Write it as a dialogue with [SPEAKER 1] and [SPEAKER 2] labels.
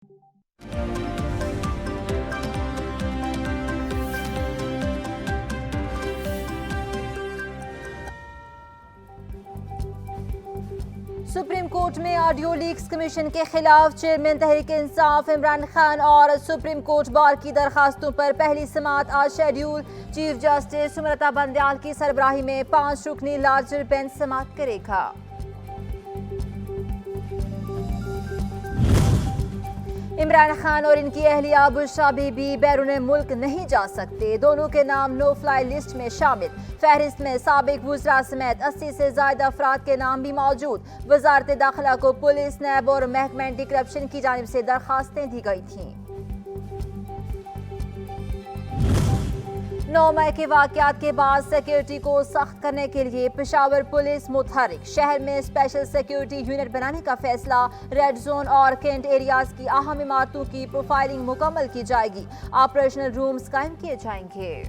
[SPEAKER 1] Supreme court में audio leaks commission के खिलाफ चेयरमैन तहरीक इंसाफ इमरान खान और सुप्रीम कोर्ट बार की दरखास्तों पर पहली समाअत आज schedule. Chief justice Sumalatha Bandial की सरबराही में 5 रुकनी लार्जर बेंच समाअत करेगा। इमरान खान और इनकी अहलिया बुशरा बीबी बैरून मुल्क नहीं जा सकते। दोनों के नाम नो फ्लाई लिस्ट में शामिल। फहरिस्त में साबिक वुज़रा समेत 80 से ज्यादा अफराद के नाम भी मौजूद। वजारत दाखिला को पुलिस, नैब और महकमा एंटी करप्शन की जानिब से दरखास्तें दी गई थीं। 9 मई के वाकयात के बाद सिक्योरिटी को सख्त करने के लिए पेशावर पुलिस मुतहरिक। शहर में स्पेशल सिक्योरिटी यूनिट बनाने का फैसला। रेड जोन और कैंट एरियाज की अहम इमारतों की प्रोफाइलिंग मुकम्मल की जाएगी। ऑपरेशनल रूम्स कायम किए जाएंगे।